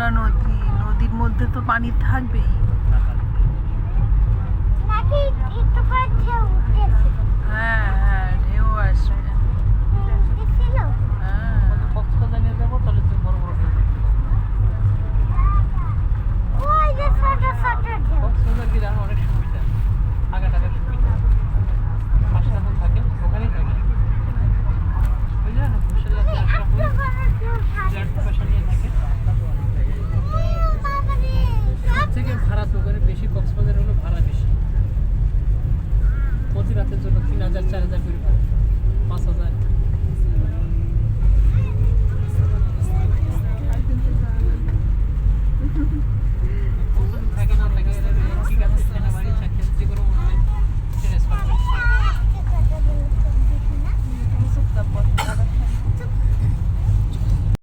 যমুনা নদী, নদীর মধ্যে তো পানি থাকবেই। হ্যাঁ হ্যাঁ, ঢেউ আসবে।